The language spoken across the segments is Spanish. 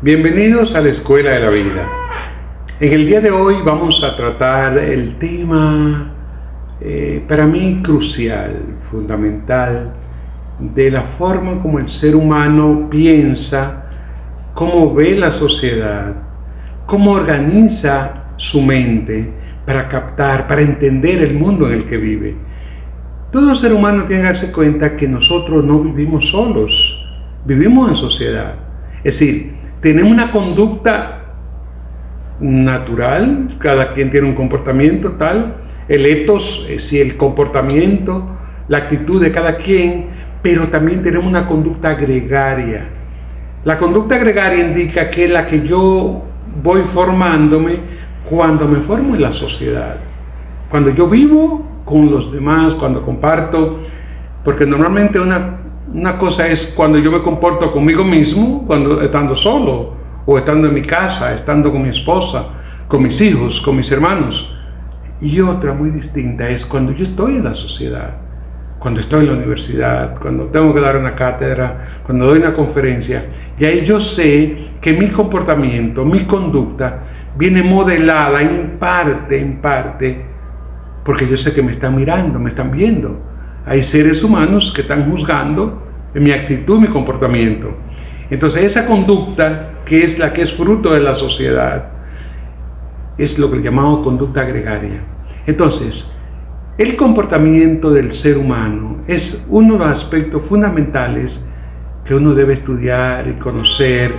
Bienvenidos a la Escuela de la Vida. En el día de hoy vamos a tratar el tema, para mí crucial, fundamental, de la forma como el ser humano piensa, cómo ve la sociedad, cómo organiza su mente para captar, para entender el mundo en el que vive. Todo ser humano tiene que darse cuenta que nosotros no vivimos solos, vivimos en sociedad. Es decir, tenemos una conducta natural, cada quien tiene un comportamiento tal, el ethos, es decir, el comportamiento, la actitud de cada quien, pero también tenemos una conducta gregaria. La conducta gregaria indica que es la que yo voy formándome cuando me formo en la sociedad, cuando yo vivo con los demás, cuando comparto, porque normalmente una cosa es cuando yo me comporto conmigo mismo, cuando estando solo, o estando en mi casa, estando con mi esposa, con mis hijos, con mis hermanos. Y otra muy distinta es cuando yo estoy en la sociedad, cuando estoy en la universidad, cuando tengo que dar una cátedra, cuando doy una conferencia. Y ahí yo sé que mi comportamiento, mi conducta, viene modelada en parte, porque yo sé que me están mirando, me están viendo. Hay seres humanos que están juzgando mi actitud, mi comportamiento. Entonces esa conducta, que es la que es fruto de la sociedad, es lo que llamamos conducta gregaria. Entonces, el comportamiento del ser humano es uno de los aspectos fundamentales que uno debe estudiar y conocer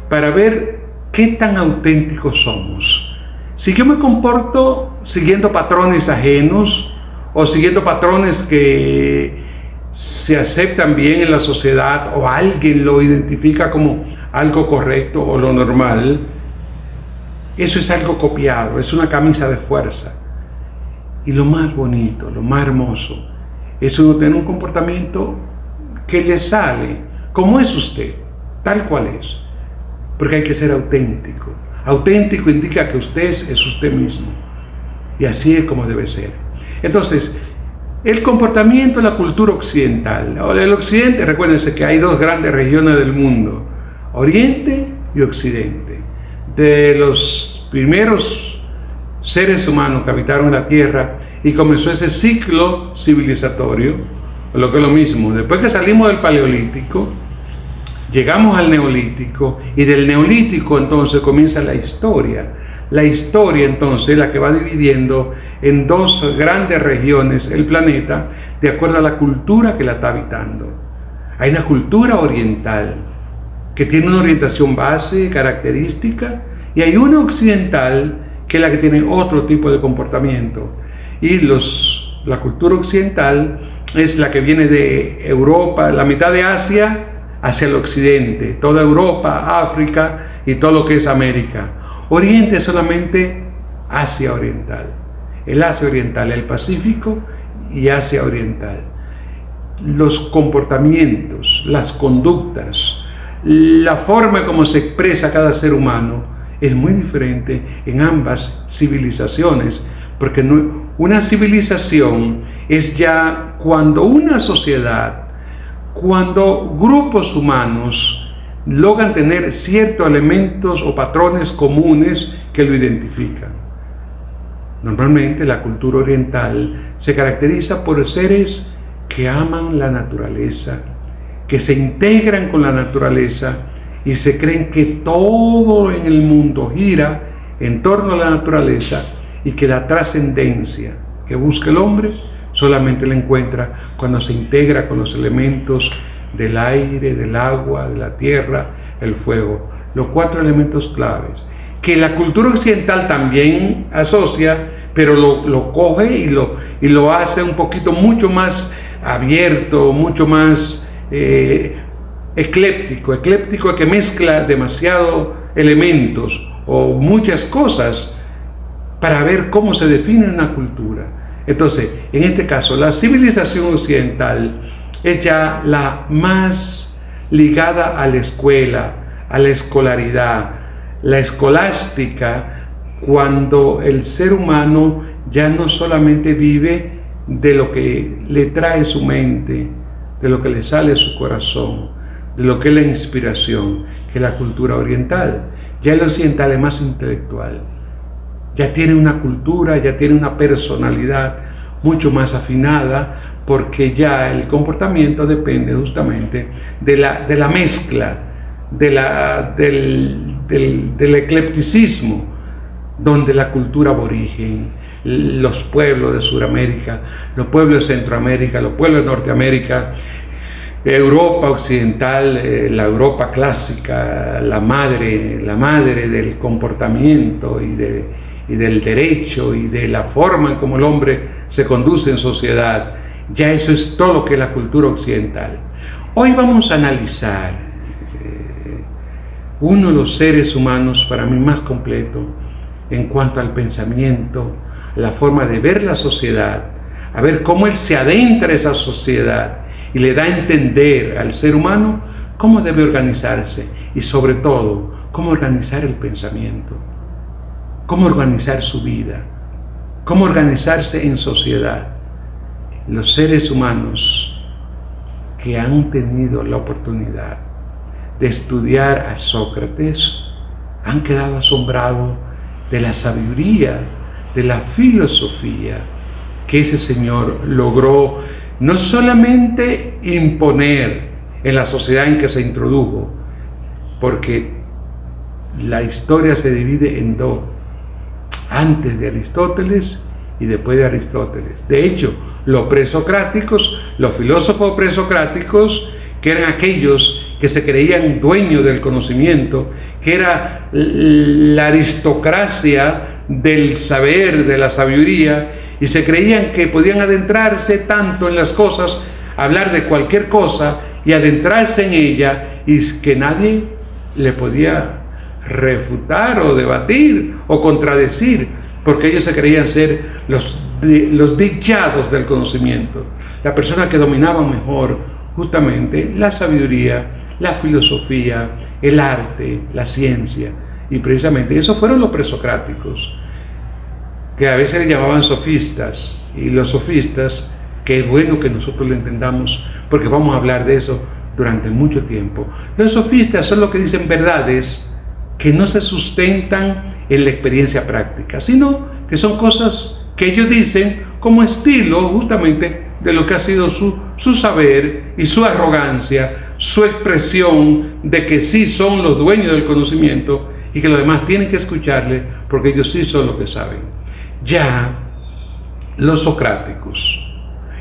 para ver qué tan auténticos somos. Si yo me comporto siguiendo patrones ajenos o siguiendo patrones que se aceptan bien en la sociedad o alguien lo identifica como algo correcto o lo normal, eso es algo copiado, es una camisa de fuerza. Y lo más bonito, lo más hermoso, es uno tener un comportamiento que le sale como es usted, tal cual es. Porque hay que ser auténtico. Auténtico indica que usted es usted mismo. Y así es como debe ser. Entonces, el comportamiento de la cultura occidental. El occidente, recuérdense que hay dos grandes regiones del mundo, Oriente y Occidente. De los primeros seres humanos que habitaron la Tierra y comenzó ese ciclo civilizatorio, lo que es lo mismo, después que salimos del Paleolítico, llegamos al Neolítico y del Neolítico entonces comienza la historia. La historia entonces es la que va dividiendo en dos grandes regiones el planeta de acuerdo a la cultura que la está habitando. Hay una cultura oriental que tiene una orientación base, característica, y hay una occidental que es la que tiene otro tipo de comportamiento. Y la cultura occidental es la que viene de Europa, la mitad de Asia hacia el occidente, toda Europa, África y todo lo que es América. Oriente es solamente Asia Oriental, el Asia Oriental, el Pacífico y Asia Oriental. Los comportamientos, las conductas, la forma como se expresa cada ser humano es muy diferente en ambas civilizaciones, porque una civilización es ya cuando una sociedad, cuando grupos humanos logran tener ciertos elementos o patrones comunes que lo identifican. Normalmente la cultura oriental se caracteriza por seres que aman la naturaleza, que se integran con la naturaleza y se creen que todo en el mundo gira en torno a la naturaleza y que la trascendencia que busca el hombre solamente la encuentra cuando se integra con los elementos del aire, del agua, de la tierra, el fuego, los cuatro elementos claves, que la cultura occidental también asocia, pero lo coge y lo hace un poquito mucho más abierto, mucho más ecléptico que mezcla demasiados elementos o muchas cosas para ver cómo se define una cultura. Entonces, en este caso, la civilización occidental es ya la más ligada a la escuela, a la escolaridad, la escolástica, cuando el ser humano ya no solamente vive de lo que le trae su mente, de lo que le sale de su corazón, de lo que es la inspiración, que la cultura oriental. Ya el occidental es más intelectual, ya tiene una cultura, ya tiene una personalidad mucho más afinada, porque ya el comportamiento depende justamente de la mezcla, del eclecticismo, donde la cultura aborigen, los pueblos de Sudamérica, los pueblos de Centroamérica, los pueblos de Norteamérica, Europa occidental, la Europa clásica, la madre del comportamiento y del derecho y de la forma en cómo el hombre se conduce en sociedad. Ya eso es todo lo que es la cultura occidental. Hoy vamos a analizar uno de los seres humanos para mí más completo en cuanto al pensamiento, la forma de ver la sociedad, a ver cómo él se adentra en esa sociedad y le da a entender al ser humano cómo debe organizarse y sobre todo cómo organizar el pensamiento, cómo organizar su vida, cómo organizarse en sociedad. Los seres humanos que han tenido la oportunidad de estudiar a Sócrates han quedado asombrados de la sabiduría, de la filosofía que ese señor logró no solamente imponer en la sociedad en que se introdujo, porque la historia se divide en dos, antes de Aristóteles y después de Aristóteles. De hecho, los presocráticos, los filósofos presocráticos, que eran aquellos que se creían dueños del conocimiento, que era la aristocracia del saber, de la sabiduría, y se creían que podían adentrarse tanto en las cosas, hablar de cualquier cosa y adentrarse en ella, y que nadie le podía refutar o debatir o contradecir, porque ellos se creían ser los dichados del conocimiento, la persona que dominaba mejor justamente la sabiduría, la filosofía, el arte, la ciencia. Y precisamente esos fueron los presocráticos, que a veces le llamaban sofistas. Y los sofistas, que es bueno que nosotros lo entendamos, porque vamos a hablar de eso durante mucho tiempo. Los sofistas son los que dicen verdades que no se sustentan en la experiencia práctica, sino que son cosas que ellos dicen como estilo justamente de lo que ha sido su saber y su arrogancia, su expresión de que sí son los dueños del conocimiento y que los demás tienen que escucharle porque ellos sí son los que saben. Ya los socráticos,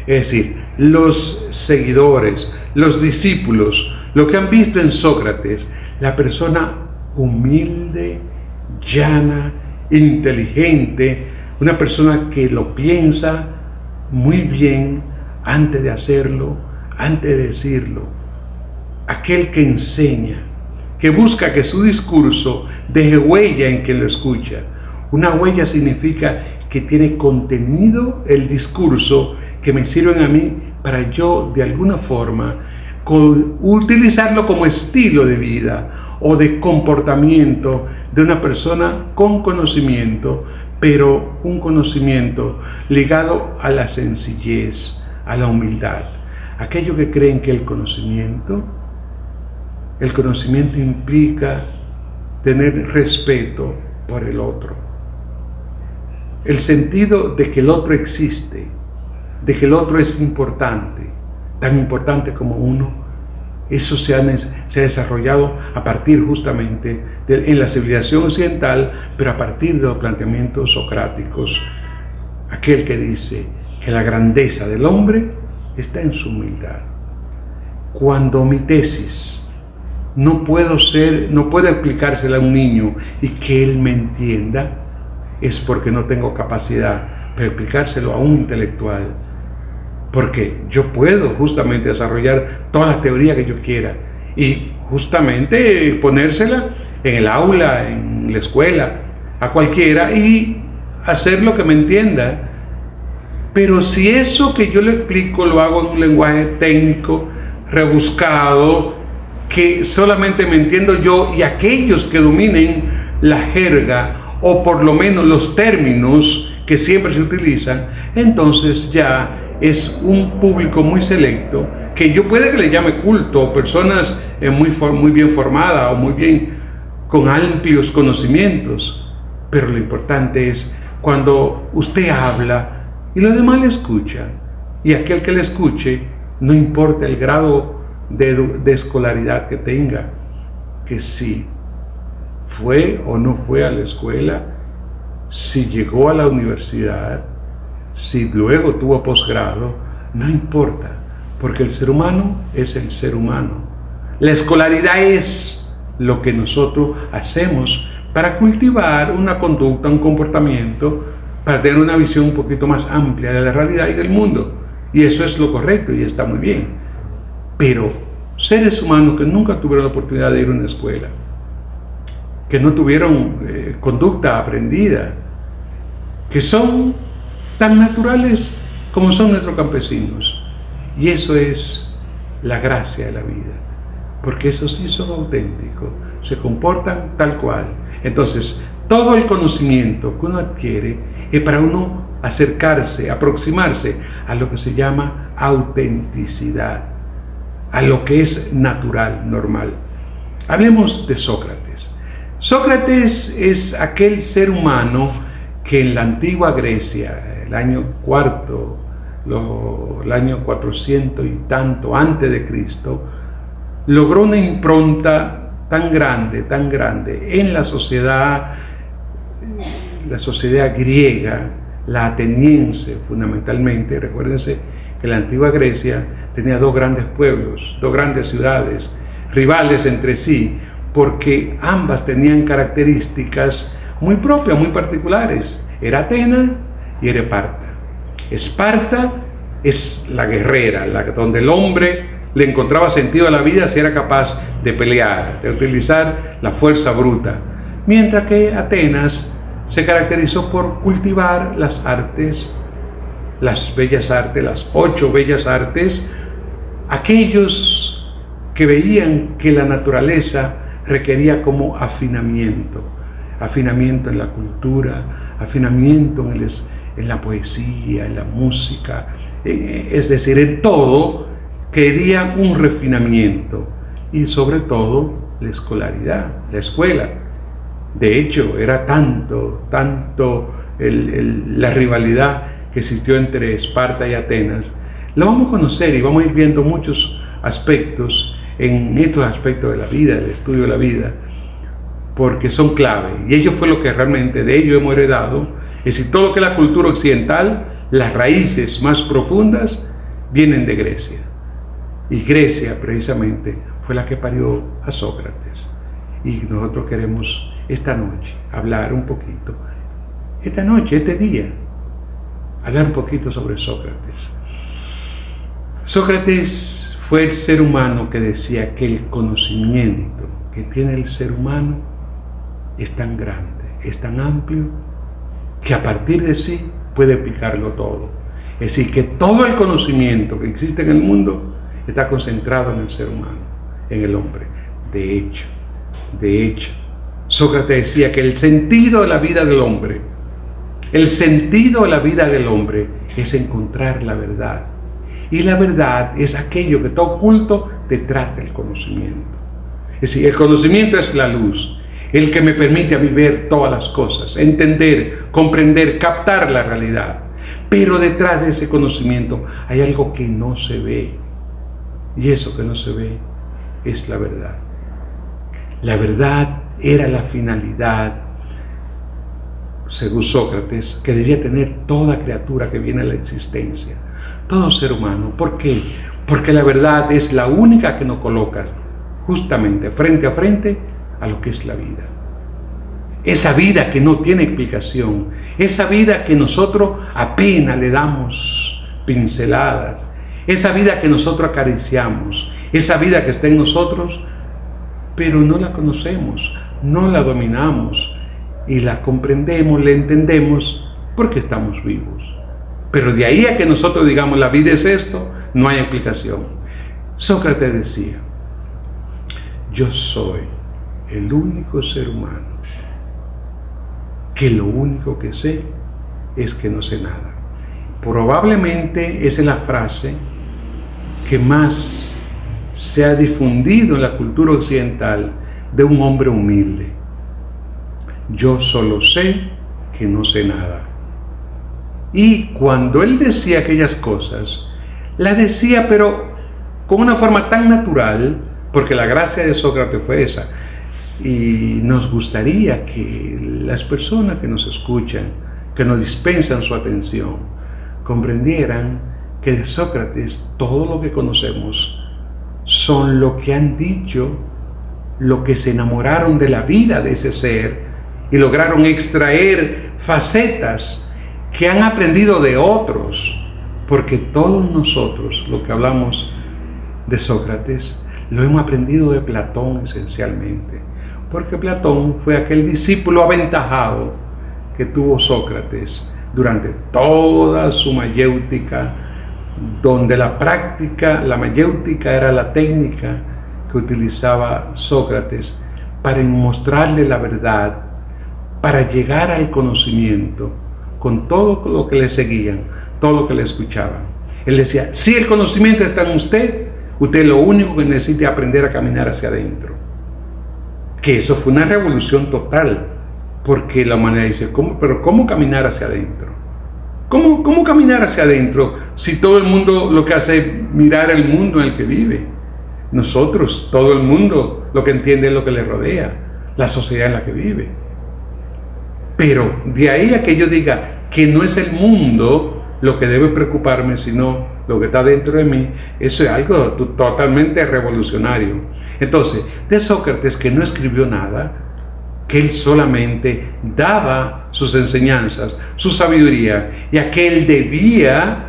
es decir, los seguidores, los discípulos, lo que han visto en Sócrates, la persona humilde, llana, inteligente, una persona que lo piensa muy bien antes de hacerlo, antes de decirlo, aquel que enseña, que busca que su discurso deje huella en quien lo escucha. Una huella significa que tiene contenido el discurso que me sirven a mí para yo de alguna forma utilizarlo como estilo de vida o de comportamiento de una persona con conocimiento, pero un conocimiento ligado a la sencillez, a la humildad. Aquellos que creen que el conocimiento implica tener respeto por el otro, el sentido de que el otro existe, de que el otro es importante, tan importante como uno. Eso se ha desarrollado a partir justamente en la civilización occidental, pero a partir de los planteamientos socráticos. Aquel que dice que la grandeza del hombre está en su humildad. Cuando mi tesis no puedo explicársela a un niño y que él me entienda, es porque no tengo capacidad para explicárselo a un intelectual. Porque yo puedo justamente desarrollar toda la teoría que yo quiera y justamente ponérsela en el aula, en la escuela, a cualquiera y hacer lo que me entienda. Pero si eso que yo le explico lo hago en un lenguaje técnico, rebuscado, que solamente me entiendo yo y aquellos que dominen la jerga o por lo menos los términos que siempre se utilizan, entonces ya es un público muy selecto que yo puede que le llame culto, o personas muy bien formadas o muy bien con amplios conocimientos, pero lo importante es cuando usted habla y los demás le escuchan, y aquel que le escuche, no importa el grado de escolaridad que tenga, que si fue o no fue a la escuela, si llegó a la universidad, si luego tuvo posgrado, no importa, porque el ser humano es el ser humano. La escolaridad es lo que nosotros hacemos para cultivar una conducta, un comportamiento, para tener una visión un poquito más amplia de la realidad y del mundo. Y eso es lo correcto y está muy bien. Pero seres humanos que nunca tuvieron la oportunidad de ir a una escuela, que no tuvieron conducta aprendida, que son tan naturales como son nuestros campesinos. Y eso es la gracia de la vida, porque esos sí son auténticos, se comportan tal cual. Entonces, todo el conocimiento que uno adquiere es para uno acercarse, aproximarse a lo que se llama autenticidad, a lo que es natural, normal. Hablemos de Sócrates. Sócrates es aquel ser humano que en la antigua Grecia, el año cuarto, el año 400 y tanto antes de Cristo, logró una impronta tan grande en la sociedad griega, la ateniense fundamentalmente. Recuérdense que la antigua Grecia tenía dos grandes pueblos, dos grandes ciudades, rivales entre sí, porque ambas tenían características muy propias, muy particulares. Era Atenas y era Esparta. Esparta es la guerrera, donde el hombre le encontraba sentido a la vida si era capaz de pelear, de utilizar la fuerza bruta. Mientras que Atenas se caracterizó por cultivar las artes, las bellas artes, las 8 bellas artes, aquellos que veían que la naturaleza requería como afinamiento en la cultura, afinamiento en la poesía, en la música, es decir, en todo quería un refinamiento, y sobre todo la escolaridad, la escuela. De hecho, era tanto la rivalidad que existió entre Esparta y Atenas. Lo vamos a conocer y vamos a ir viendo muchos aspectos en estos aspectos de la vida, del estudio de la vida, porque son clave, y ello fue lo que realmente de ello hemos heredado. Es decir, todo lo que es la cultura occidental, las raíces más profundas vienen de Grecia, y Grecia precisamente fue la que parió a Sócrates. Y nosotros queremos esta noche hablar un poquito, este día, hablar un poquito sobre Sócrates. Sócrates fue el ser humano que decía que el conocimiento que tiene el ser humano es tan grande, es tan amplio, que a partir de sí puede aplicarlo todo. Es decir, que todo el conocimiento que existe en el mundo está concentrado en el ser humano, en el hombre. De hecho, Sócrates decía que el sentido de la vida del hombre, es encontrar la verdad. Y la verdad es aquello que está oculto detrás del conocimiento. Es decir, el conocimiento es la luz, el que me permite a mí ver todas las cosas, entender, comprender, captar la realidad. Pero detrás de ese conocimiento hay algo que no se ve. Y eso que no se ve es la verdad. La verdad era la finalidad, según Sócrates, que debía tener toda criatura que viene a la existencia, todo ser humano. ¿Por qué? Porque la verdad es la única que nos coloca justamente frente a frente a lo que es la vida. Esa vida que no tiene explicación, esa vida que nosotros apenas le damos pinceladas, esa vida que nosotros acariciamos, esa vida que está en nosotros, pero no la conocemos, no la dominamos, y la comprendemos, la entendemos porque estamos vivos. Pero de ahí a que nosotros digamos la vida es esto, no hay explicación. Sócrates decía: yo soy el único ser humano que lo único que sé es que no sé nada. Probablemente esa es la frase que más se ha difundido en la cultura occidental de un hombre humilde. Yo solo sé que no sé nada. Y cuando él decía aquellas cosas, las decía pero con una forma tan natural, porque la gracia de Sócrates fue esa. Y nos gustaría que las personas que nos escuchan, que nos dispensan su atención, comprendieran que de Sócrates todo lo que conocemos son lo que han dicho, lo que se enamoraron de la vida de ese ser y lograron extraer facetas que han aprendido de otros, porque todos nosotros lo que hablamos de Sócrates lo hemos aprendido de Platón esencialmente, porque Platón fue aquel discípulo aventajado que tuvo Sócrates durante toda su mayéutica, donde la mayéutica era la técnica que utilizaba Sócrates para mostrarle la verdad, para llegar al conocimiento con todo lo que le seguían, todo lo que le escuchaban. Él decía, si el conocimiento está en usted lo único que necesita es aprender a caminar hacia adentro. Que eso fue una revolución total, porque la humanidad dice, ¿cómo caminar hacia adentro? ¿Cómo caminar hacia adentro si todo el mundo lo que hace es mirar el mundo en el que vive? Nosotros, todo el mundo, lo que entiende es lo que le rodea, la sociedad en la que vive. Pero de ahí a que yo diga que no es el mundo lo que debe preocuparme, sino lo que está dentro de mí, eso es algo totalmente revolucionario. Entonces, de Sócrates, que no escribió nada, que él solamente daba sus enseñanzas, su sabiduría, y a que él debía,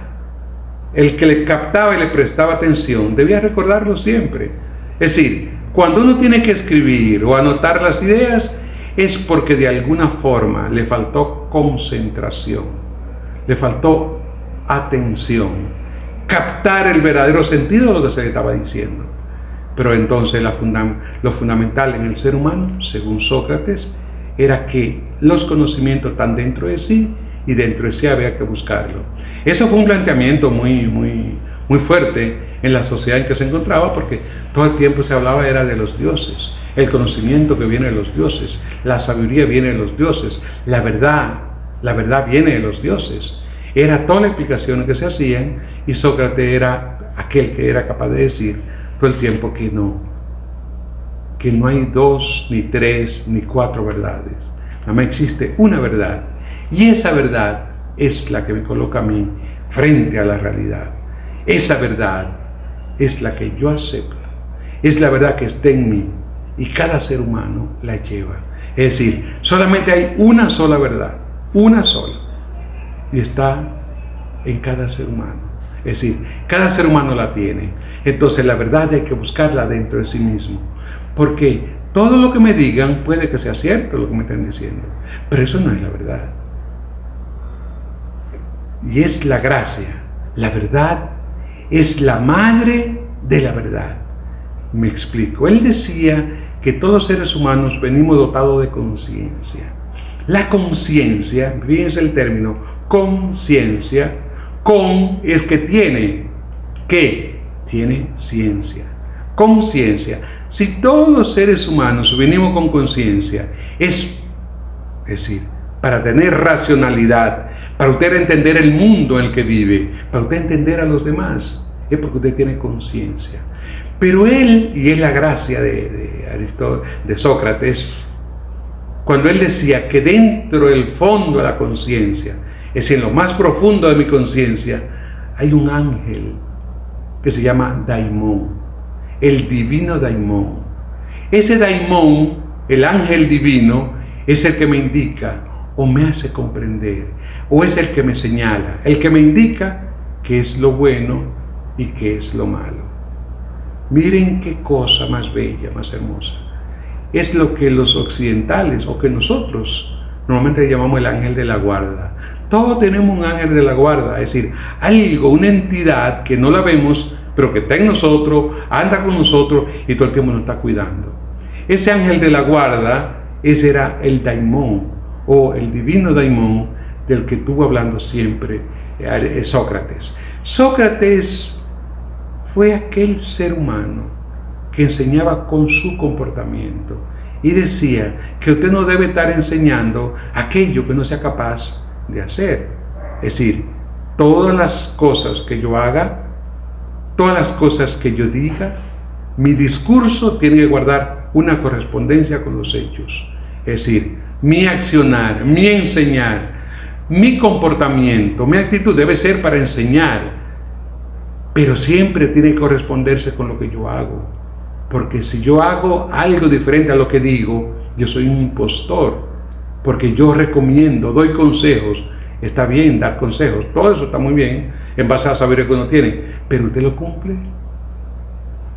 el que le captaba y le prestaba atención, debía recordarlo siempre. Es decir, cuando uno tiene que escribir o anotar las ideas, es porque de alguna forma le faltó concentración, le faltó atención, captar el verdadero sentido de lo que se le estaba diciendo. Pero entonces lo fundamental en el ser humano, según Sócrates, era que los conocimientos están dentro de sí y dentro de sí había que buscarlo. Eso fue un planteamiento muy fuerte en la sociedad en que se encontraba, porque todo el tiempo se hablaba era de los dioses, el conocimiento que viene de los dioses, la sabiduría viene de los dioses, la verdad viene de los dioses. Era toda la explicación que se hacían, y Sócrates era aquel que era capaz de decir todo el tiempo que no hay dos, ni tres, ni cuatro verdades. Nada más existe una verdad, y esa verdad es la que me coloca a mí frente a la realidad. Esa verdad es la que yo acepto, es la verdad que está en mí, y cada ser humano la lleva. Es decir, solamente hay una sola verdad, una sola, y está en cada ser humano. Es decir, cada ser humano la tiene. Entonces la verdad hay que buscarla dentro de sí mismo, porque todo lo que me digan puede que sea cierto lo que me están diciendo, pero eso no es la verdad. Y es la gracia. La verdad es la madre de la verdad. Me explico. Él decía que todos seres humanos venimos dotados de conciencia. La conciencia, fíjense el término, conciencia, con es que tiene, ¿qué? Tiene ciencia. Conciencia. Si todos los seres humanos venimos con conciencia, es decir, para tener racionalidad, para usted entender el mundo en el que vive, para usted entender a los demás, es porque usted tiene conciencia. Pero él, y es la gracia de Sócrates, cuando él decía que dentro del fondo de la conciencia, es decir, en lo más profundo de mi conciencia, hay un ángel que se llama Daimón, el divino Daimón. Ese Daimón, el ángel divino, es el que me indica o me hace comprender, o es el que me señala, el que me indica qué es lo bueno y qué es lo malo. Miren qué cosa más bella, más hermosa. Es lo que los occidentales, o que nosotros normalmente llamamos el ángel de la guarda. Todos tenemos un ángel de la guarda, es decir, algo, una entidad que no la vemos, pero que está en nosotros, anda con nosotros y todo el tiempo nos está cuidando. Ese ángel de la guarda, ese era el Daimón, o el divino Daimón, del que estuvo hablando siempre Sócrates. Sócrates fue aquel ser humano que enseñaba con su comportamiento y decía que usted no debe estar enseñando aquello que no sea capaz de hacer. Es decir, todas las cosas que yo haga, todas las cosas que yo diga, mi discurso tiene que guardar una correspondencia con los hechos. Es decir, mi accionar, mi enseñar, mi comportamiento, mi actitud debe ser para enseñar, pero siempre tiene que corresponderse con lo que yo hago. Porque si yo hago algo diferente a lo que digo, yo soy un impostor. Porque yo recomiendo, doy consejos. Está bien dar consejos, todo eso está muy bien, en base a saber que uno tiene. Pero ¿usted lo cumple?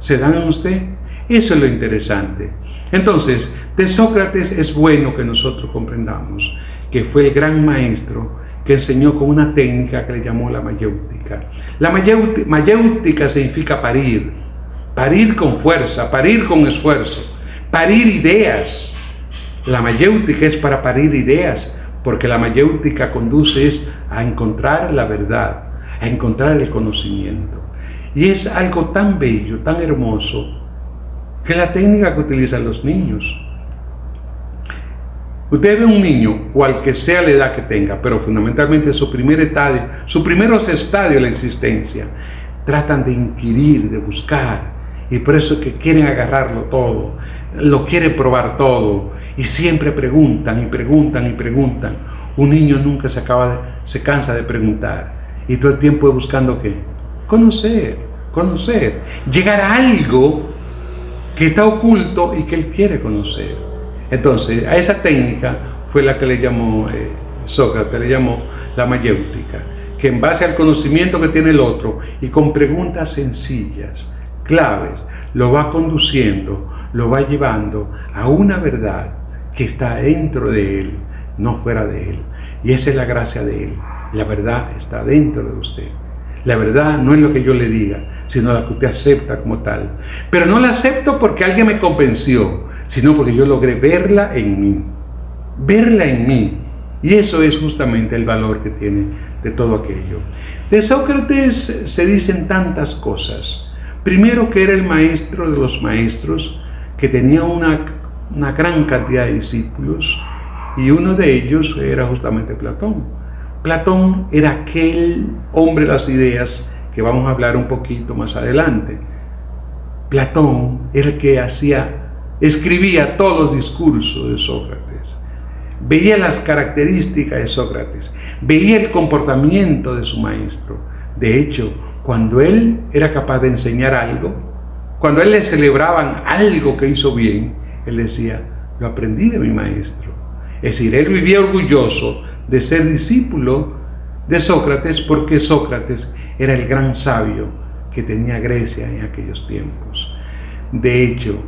¿Se dan a usted? Eso es lo interesante. Entonces, de Sócrates es bueno que nosotros comprendamos que fue el gran maestro que enseñó con una técnica que le llamó la mayéutica. La mayéutica significa parir, parir con fuerza, parir con esfuerzo, parir ideas. La mayéutica es para parir ideas, porque la mayéutica conduce a encontrar la verdad, a encontrar el conocimiento. Y es algo tan bello, tan hermoso, que la técnica que utilizan los niños. Usted ve un niño, cual que sea la edad que tenga, pero fundamentalmente su primer estadio, sus primeros estadios de la existencia, tratan de inquirir, de buscar, y por eso es que quieren agarrarlo todo, lo quieren probar todo, y siempre preguntan y preguntan y preguntan. Un niño nunca se cansa de preguntar, y todo el tiempo es buscando ¿qué? Conocer, llegar a algo que está oculto y que él quiere conocer. Entonces, a esa técnica fue la que le llamó Sócrates, le llamó la mayéutica, que en base al conocimiento que tiene el otro y con preguntas sencillas, claves, lo va conduciendo, lo va llevando a una verdad que está dentro de él, no fuera de él. Y esa es la gracia de él. La verdad está dentro de usted. La verdad no es lo que yo le diga, sino la que usted acepta como tal. Pero no la acepto porque alguien me convenció, sino porque yo logré verla en mí. Verla en mí. Y eso es justamente el valor que tiene de todo aquello. De Sócrates se dicen tantas cosas. Primero, que era el maestro de los maestros, que tenía una gran cantidad de discípulos, y uno de ellos era justamente Platón. Platón era aquel hombre de las ideas que vamos a hablar un poquito más adelante. Platón era el que escribía todos los discursos de Sócrates, veía las características de Sócrates, veía el comportamiento de su maestro. De hecho, cuando él era capaz de enseñar algo, cuando él le celebraban algo que hizo bien, él decía, lo aprendí de mi maestro. Es decir, él vivía orgulloso de ser discípulo de Sócrates, porque Sócrates era el gran sabio que tenía Grecia en aquellos tiempos. De hecho,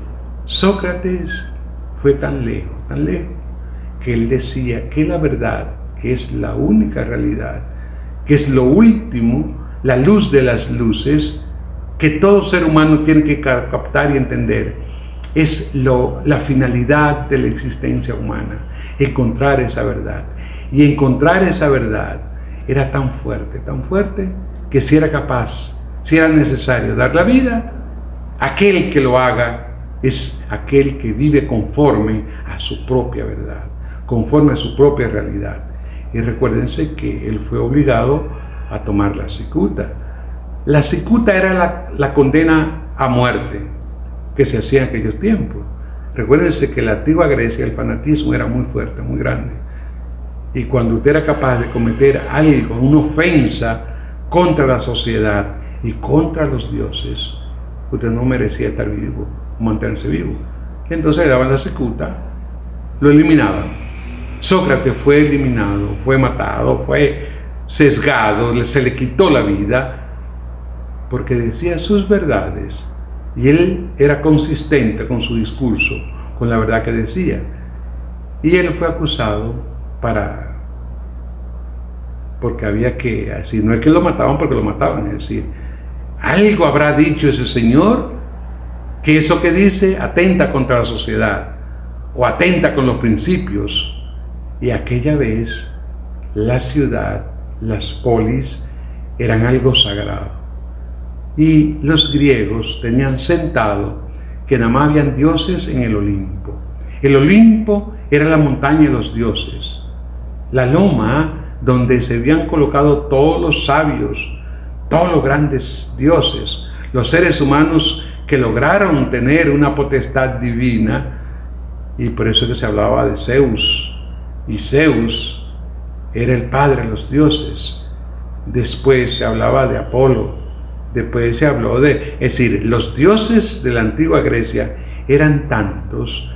Sócrates fue tan lejos, que él decía que la verdad, que es la única realidad, que es lo último, la luz de las luces, que todo ser humano tiene que captar y entender, es la finalidad de la existencia humana, encontrar esa verdad. Y encontrar esa verdad era tan fuerte, que si era capaz, si era necesario dar la vida, aquel que lo haga es aquel que vive conforme a su propia verdad, conforme a su propia realidad. Y recuérdense que él fue obligado a tomar la cicuta. La cicuta era la condena a muerte que se hacía en aquellos tiempos. Recuérdense que en la antigua Grecia el fanatismo era muy fuerte, muy grande. Y cuando usted era capaz de cometer algo, una ofensa contra la sociedad y contra los dioses, usted no merecía estar vivo, mantenerse vivo. Entonces le daban la cicuta, lo eliminaban. Sócrates fue eliminado, fue matado, fue sesgado, se le quitó la vida, porque decía sus verdades. Y él era consistente con su discurso, con la verdad que decía. Y él fue acusado porque había que decir, no es que lo mataban porque lo mataban, es decir, algo habrá dicho ese señor que eso que dice atenta contra la sociedad o atenta con los principios. Y aquella vez la ciudad, las polis, eran algo sagrado. Y los griegos tenían sentado que nada más habían dioses en el Olimpo. El Olimpo era la montaña de los dioses, la loma donde se habían colocado todos los sabios, todos los grandes dioses, los seres humanos que lograron tener una potestad divina, y por eso que se hablaba de Zeus, y Zeus era el padre de los dioses. Después se hablaba de Apolo, después se habló es decir, los dioses de la antigua Grecia eran tantos,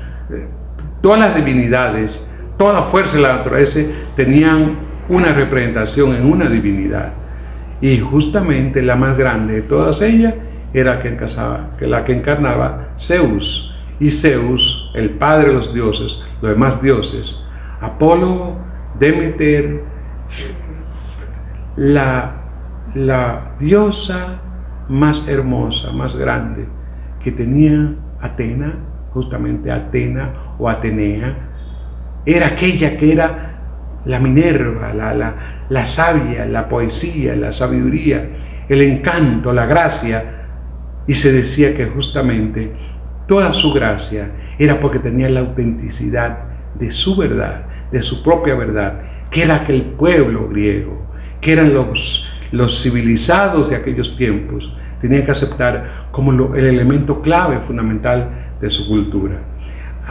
todas las divinidades, toda la fuerza de la naturaleza tenían una representación en una divinidad, y justamente la más grande de todas ellas era la que encarnaba Zeus, y Zeus, el padre de los dioses, los demás dioses, Apolo, Demeter, la diosa más hermosa, más grande que tenía Atena, justamente Atena o Atenea, era aquella que era la Minerva, la sabia, la poesía, la sabiduría, el encanto, la gracia, y se decía que justamente toda su gracia era porque tenía la autenticidad de su verdad, de su propia verdad, que era aquel pueblo griego, que eran los civilizados de aquellos tiempos, tenían que aceptar como el elemento clave fundamental de su cultura.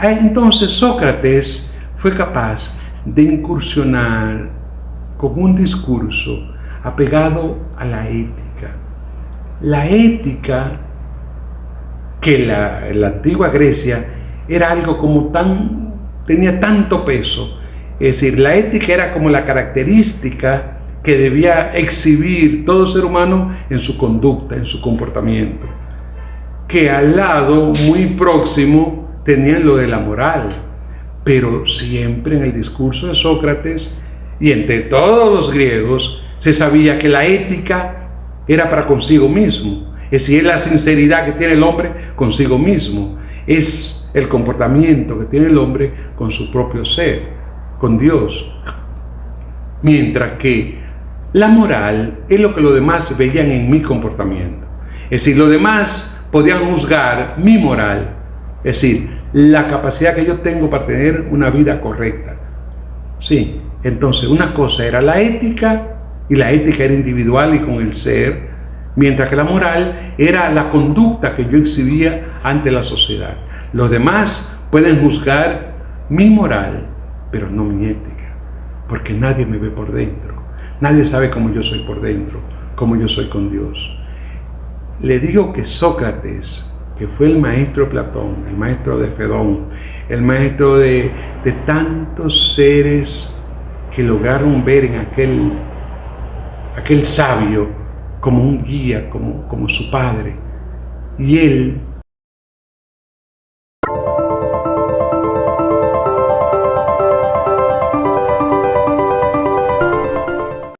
Entonces Sócrates fue capaz de incursionar con un discurso apegado a la ética. La ética que en la antigua Grecia era algo como tenía tanto peso, es decir, la ética era como la característica que debía exhibir todo ser humano en su conducta, en su comportamiento, que al lado muy próximo tenían lo de la moral, pero siempre en el discurso de Sócrates y entre todos los griegos se sabía que la ética era para consigo mismo, es decir, es la sinceridad que tiene el hombre consigo mismo, es el comportamiento que tiene el hombre con su propio ser, con Dios, mientras que la moral es lo que los demás veían en mi comportamiento. Es decir, los demás podían juzgar mi moral, es decir, la capacidad que yo tengo para tener una vida correcta. Sí, entonces una cosa era la ética, y la ética era individual y con el ser, mientras que la moral era la conducta que yo exhibía ante la sociedad. Los demás pueden juzgar mi moral, pero no mi ética, porque nadie me ve por dentro. Nadie sabe cómo yo soy por dentro, cómo yo soy con Dios. Le digo que Sócrates, que fue el maestro de Platón, el maestro de Fedón, el maestro de tantos seres que lograron ver en aquel sabio como un guía, como su padre. Y él